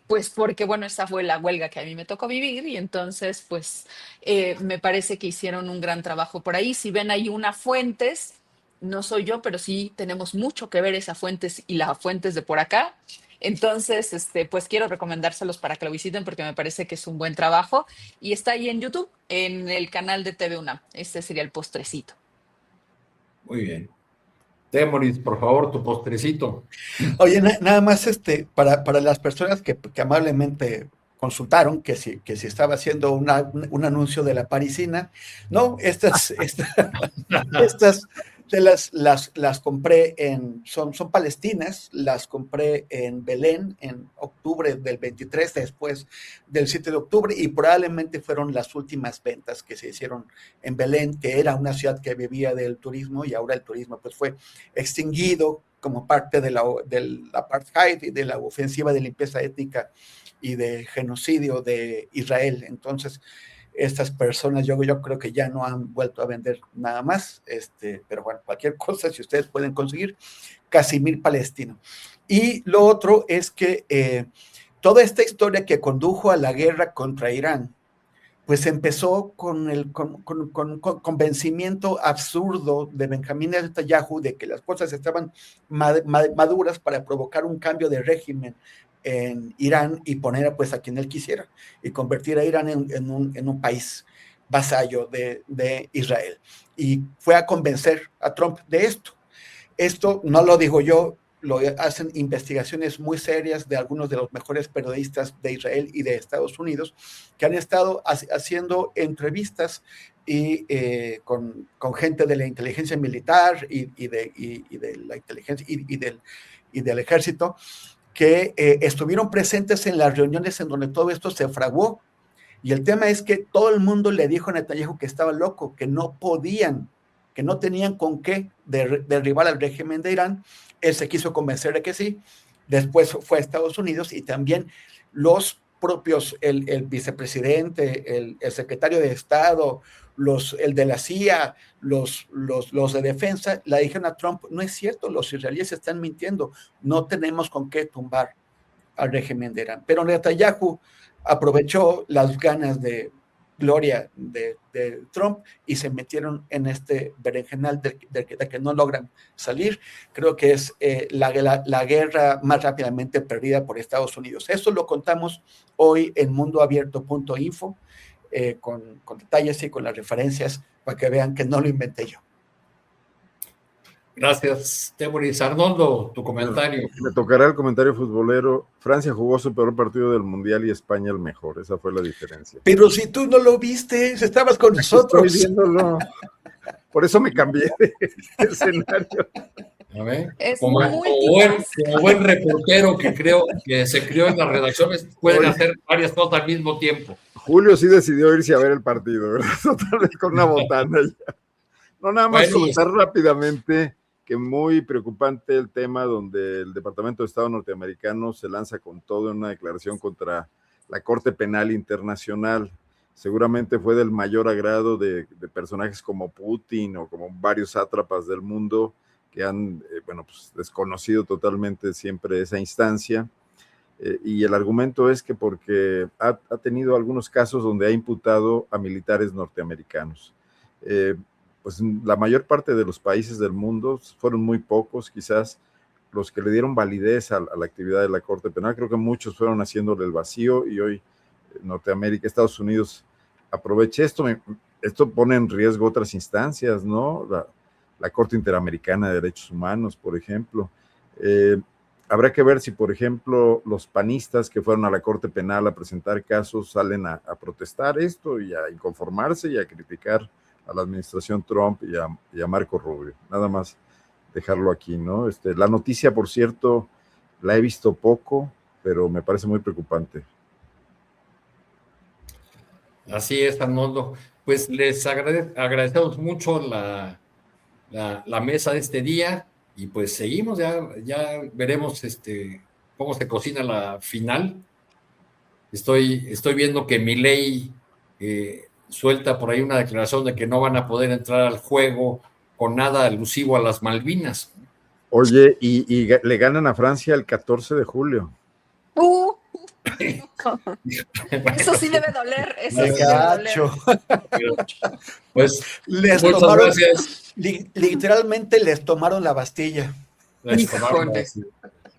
pues porque, bueno, esa fue la huelga que a mí me tocó vivir y entonces, pues, me parece que hicieron un gran trabajo por ahí. Si ven ahí una Fuentes, no soy yo, pero sí tenemos mucho que ver esa Fuentes y la Fuentes de por acá. Entonces, pues quiero recomendárselos para que lo visiten porque me parece que es un buen trabajo y está ahí en YouTube, en el canal de TV UNAM. Este sería el postrecito. Muy bien. Temoris, por favor, tu postrecito. Oye, nada más para las personas que amablemente consultaron que si estaba haciendo un anuncio de la parisina, no, estas las compré son palestinas, las compré en Belén en octubre del 23, después del 7 de octubre, y probablemente fueron las últimas ventas que se hicieron en Belén, que era una ciudad que vivía del turismo, y ahora el turismo pues fue extinguido como parte del apartheid y de la ofensiva de limpieza étnica y de genocidio de Israel. Entonces, estas personas yo creo que ya no han vuelto a vender nada más, pero bueno, cualquier cosa, si ustedes pueden conseguir, Casimir Palestino. Y lo otro es que toda esta historia que condujo a la guerra contra Irán, pues empezó con el convencimiento absurdo de Benjamín Netanyahu de que las cosas estaban maduras para provocar un cambio de régimen en Irán y poner pues a quien él quisiera y convertir a Irán en un país vasallo de Israel. Y fue a convencer a Trump de esto. Esto no lo digo yo, lo hacen investigaciones muy serias de algunos de los mejores periodistas de Israel y de Estados Unidos que han estado haciendo entrevistas con gente de la inteligencia militar y de la inteligencia y del ejército que estuvieron presentes en las reuniones en donde todo esto se fraguó. Y el tema es que todo el mundo le dijo a Netanyahu que estaba loco, que no podían, que no tenían con qué derribar al régimen de Irán. Él se quiso convencer de que sí, después fue a Estados Unidos y también los propios, el vicepresidente, el secretario de Estado, el de la CIA, los de defensa, le dijeron a Trump, no es cierto, los israelíes están mintiendo, no tenemos con qué tumbar al régimen de Irán. Pero Netanyahu aprovechó las ganas de gloria de Trump y se metieron en este berenjenal de que no logran salir. Creo que es la guerra más rápidamente perdida por Estados Unidos. Esto lo contamos hoy en mundoabierto.info con detalles y con las referencias para que vean que no lo inventé yo. Gracias, Temoris. Arnoldo, tu comentario. Me tocará el comentario futbolero. Francia jugó su peor partido del Mundial y España el mejor. Esa fue la diferencia. Pero si tú no lo viste, estabas con nosotros. Estoy viéndolo. Por eso me cambié de escenario. A ver, Es como buen reportero que creo que se crió en las redacciones, pueden hacer varias cosas al mismo tiempo. Julio sí decidió irse a ver el partido, ¿verdad? Tal vez con una botana ya. No, nada más comentar rápidamente que muy preocupante el tema donde el Departamento de Estado norteamericano se lanza con todo en una declaración contra la Corte Penal Internacional. Seguramente fue del mayor agrado de personajes como Putin o como varios sátrapas del mundo que han, pues desconocido totalmente siempre esa instancia. Y el argumento es que porque ha tenido algunos casos donde ha imputado a militares norteamericanos. Pues la mayor parte de los países del mundo, fueron muy pocos quizás los que le dieron validez a la actividad de la Corte Penal. Creo que muchos fueron haciéndole el vacío y hoy Norteamérica, Estados Unidos aprovecha esto. Esto pone en riesgo otras instancias, ¿no? La Corte Interamericana de Derechos Humanos, por ejemplo. Habrá que ver si, por ejemplo, los panistas que fueron a la Corte Penal a presentar casos salen a protestar esto y a inconformarse y a criticar a la administración Trump y a Marco Rubio. Nada más dejarlo aquí, ¿no? La noticia, por cierto, la he visto poco, pero me parece muy preocupante. Así es, Arnoldo. Pues les agradecemos mucho la mesa de este día y pues seguimos, ya veremos cómo se cocina la final. Estoy viendo que Milei suelta por ahí una declaración de que no van a poder entrar al juego con nada alusivo a las Malvinas. Oye, y le ganan a Francia el 14 de julio. Eso sí debe doler. Eso sí debe doler. Pues les tomaron, gracias. Literalmente les tomaron la Bastilla.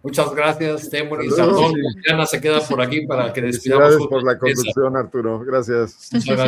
Muchas gracias, Temoris. Ana se queda por aquí para que despidamos. Gracias por la conducción, Arturo. Gracias. Muchas gracias.